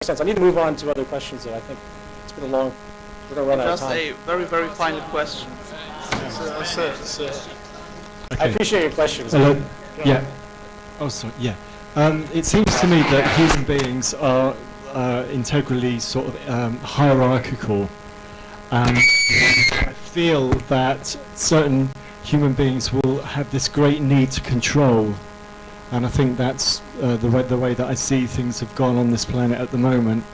sense. I need to move on to other questions, though. I think it's been a long. We're going to run out of Just time. a very, very final question. I appreciate your questions. Hello. Yeah. Oh, sorry. Yeah. It seems to me that human beings are integrally sort of hierarchical, and I feel that certain human beings will have this great need to control, and I think that's the way that I see things have gone on this planet at the moment.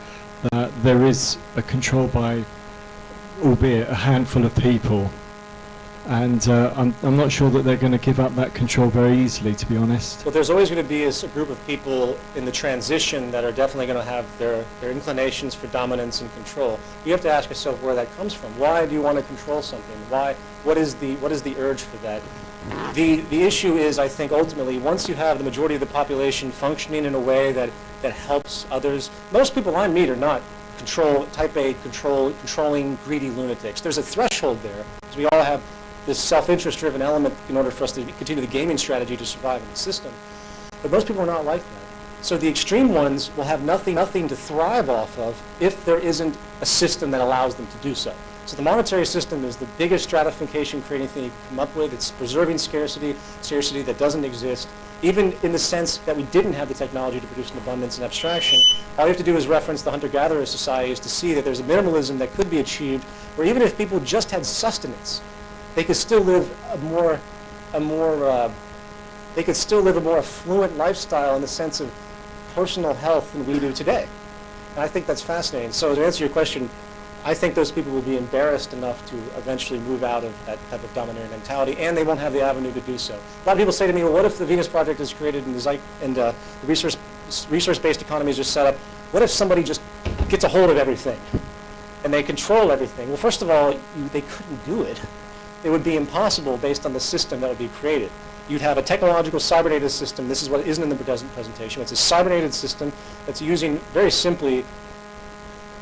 That there is a control by, albeit a handful of people. And I'm not sure that they're going to give up that control very easily, to be honest. Well, there's always going to be a group of people in the transition that are definitely going to have their inclinations for dominance and control. You have to ask yourself where that comes from. Why do you want to control something? Why? What is the urge for that? The issue is, I think, ultimately, once you have the majority of the population functioning in a way that helps others, most people I meet are not type A controlling, greedy lunatics. There's a threshold there, because we all have this self-interest-driven element in order for us to continue the gaming strategy to survive in the system. But most people are not like that. So the extreme ones will have nothing to thrive off of if there isn't a system that allows them to do so. So the monetary system is the biggest stratification-creating thing you can come up with. It's preserving scarcity that doesn't exist. Even in the sense that we didn't have the technology to produce an abundance and abstraction, all you have to do is reference the hunter-gatherer societies to see that there's a minimalism that could be achieved, where even if people just had sustenance, they could still live a more affluent lifestyle in the sense of personal health than we do today. And I think that's fascinating. So to answer your question, I think those people will be embarrassed enough to eventually move out of that type of domineering mentality, and they won't have the avenue to do so. A lot of people say to me, well, what if the Venus Project is created and the resource-based economies are set up? What if somebody just gets a hold of everything and they control everything? Well, first of all, they couldn't do it. It would be impossible based on the system that would be created. You'd have a technological cybernetic system. This is what isn't in the present presentation. It's a cybernetic system that's using, very simply,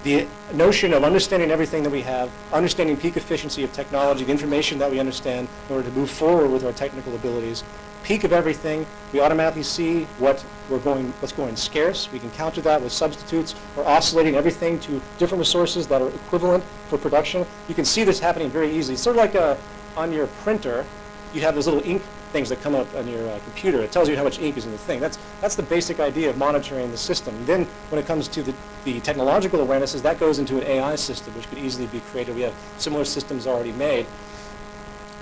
the notion of understanding everything that we have, understanding peak efficiency of technology, the information that we understand in order to move forward with our technical abilities. Peak of everything, we automatically see what's going scarce. We can counter that with substitutes. We're oscillating everything to different resources that are equivalent for production. You can see this happening very easily. It's sort of like on your printer, you have those little ink things that come up on your computer. It tells you how much ink is in the thing. That's the basic idea of monitoring the system. Then when it comes to the technological awarenesses, that goes into an AI system, which could easily be created. We have similar systems already made.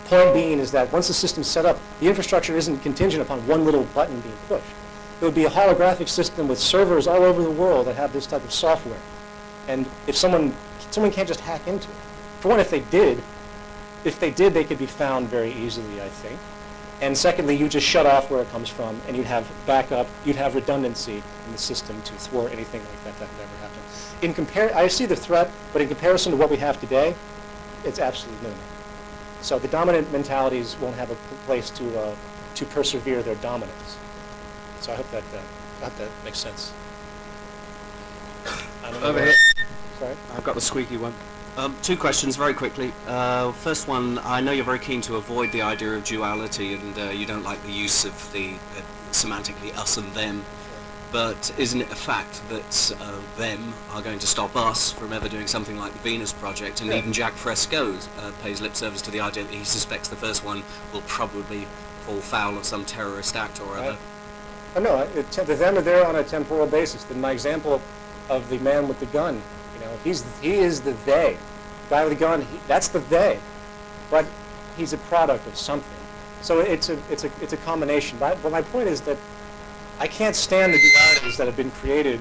Point being is that once the system's set up, the infrastructure isn't contingent upon one little button being pushed. It would be a holographic system with servers all over the world that have this type of software. And if someone can't just hack into it. For one, if they did, they could be found very easily, I think. And secondly, you just shut off where it comes from, and you'd have backup, you'd have redundancy in the system to thwart anything like that could ever happen. I see the threat, but in comparison to what we have today, it's absolutely minimal. So the dominant mentalities won't have a place to persevere their dominance. So I hope that makes sense. I don't know. Over here. Sorry? I've got the squeaky one. Two questions very quickly. First one, I know you're very keen to avoid the idea of duality, and you don't like the use of the semantically us and them, but isn't it a fact that them are going to stop us from ever doing something like the Venus Project? And even Jack Fresco pays lip service to the idea that he suspects the first one will probably fall foul of some terrorist act or other. No, the them are there on a temporal basis. Then my example of the man with the gun, he is the they. The guy with the gun, that's the they. But he's a product of something. So it's a combination. But my point is that I can't stand the dualities that have been created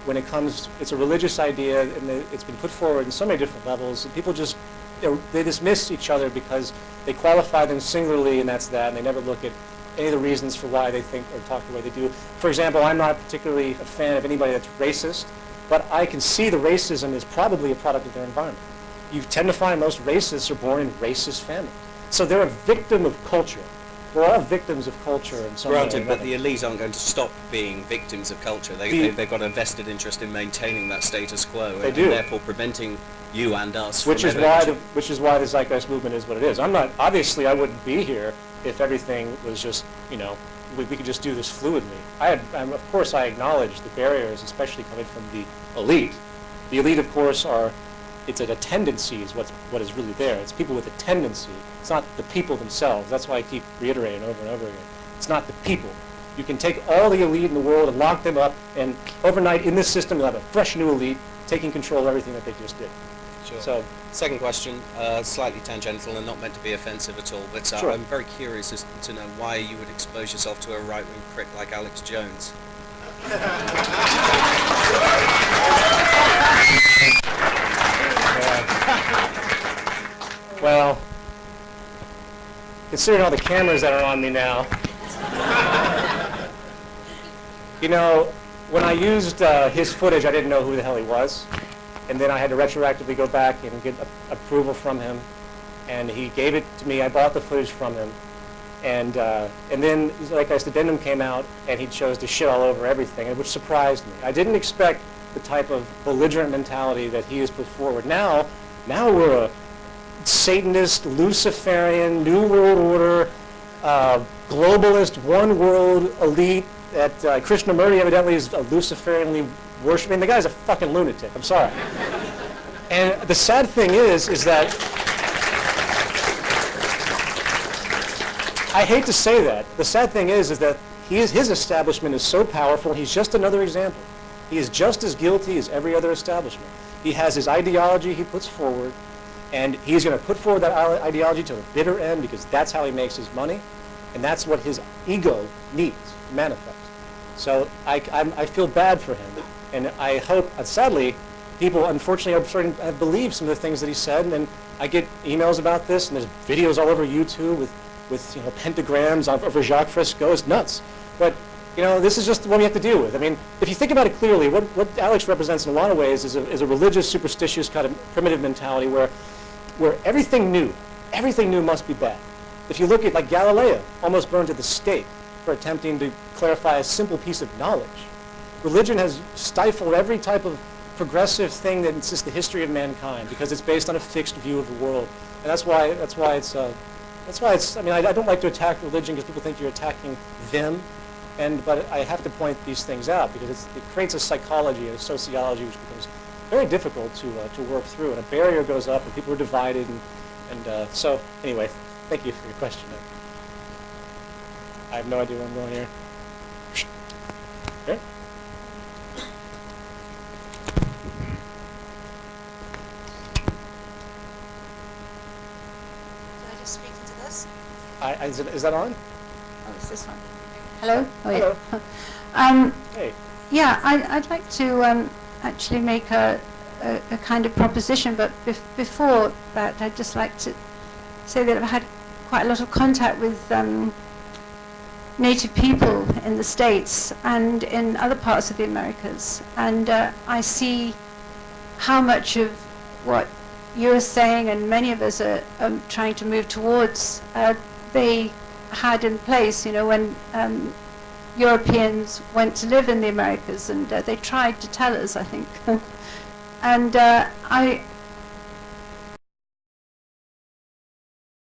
when it comes. It's a religious idea, and it's been put forward in so many different levels. And people just they dismiss each other because they qualify them singularly, and that's that. And they never look at any of the reasons for why they think or talk the way they do. For example, I'm not particularly a fan of anybody that's racist, but I can see the racism is probably a product of their environment. You tend to find most racists are born in racist families. So they're a victim of culture. We're all victims of culture in some way. Granted, but the elite aren't going to stop being victims of culture. They've got a vested interest in maintaining that status quo, and therefore preventing you and us which is why the Zeitgeist movement is what it is. Obviously I wouldn't be here if everything was just, we could just do this fluidly. Of course, I acknowledge the barriers, especially coming from the elite. The elite, of course, it's a tendency is what is really there. It's people with a tendency. It's not the people themselves. That's why I keep reiterating over and over again. It's not the people. You can take all the elite in the world and lock them up, and overnight in this system you'll have a fresh new elite taking control of everything that they just did. Sure. So, second question, slightly tangential and not meant to be offensive at all, but sure. I'm very curious as to know why you would expose yourself to a right-wing prick like Alex Jones. Well, considering all the cameras that are on me now, you know, when I used his footage, I didn't know who the hell he was. And then I had to retroactively go back and get approval from him. And he gave it to me. I bought the footage from him. And then, like I said, the addendum came out, and he chose to shit all over everything, which surprised me. I didn't expect the type of belligerent mentality that he has put forward. Now we're a Satanist, Luciferian, New World Order, globalist, one world elite that Krishnamurti evidently is a Luciferianly worshiping. The guy's a fucking lunatic. I'm sorry. And the sad thing is that I hate to say that. The sad thing is that his establishment is so powerful. He's just another example. He is just as guilty as every other establishment. He has his ideology he puts forward, and he's going to put forward that ideology to the bitter end because that's how he makes his money, and that's what his ego needs to manifest. So I feel bad for him, and I hope, sadly, people unfortunately are starting to believe some of the things that he said, and I get emails about this, and there's videos all over YouTube with pentagrams over Jacques Fresco. It's nuts. But this is just what we have to deal with. I mean, if you think about it clearly, what Alex represents in a lot of ways is a religious, superstitious kind of primitive mentality where everything new must be bad. If you look at, like, Galileo, almost burned at the stake for attempting to clarify a simple piece of knowledge. Religion has stifled every type of progressive thing that insists the history of mankind because it's based on a fixed view of the world. And that's why it's, I mean, I don't like to attack religion because people think you're attacking them, but I have to point these things out because it creates a psychology, a sociology, which becomes very difficult to work through, and a barrier goes up, and people are divided, and so anyway, thank you for your question. I have no idea where I'm going here. Okay. Is that on? Oh, is this one? Hello? Oh, Hello. Yeah. Hey. Yeah, I'd like to actually make a kind of proposition, but before that, I'd just like to say that I've had quite a lot of contact with Native people in the States and in other parts of the Americas, and I see how much of what you're saying and many of us are trying to move towards they had in place, when Europeans went to live in the Americas, and they tried to tell us, I think. And I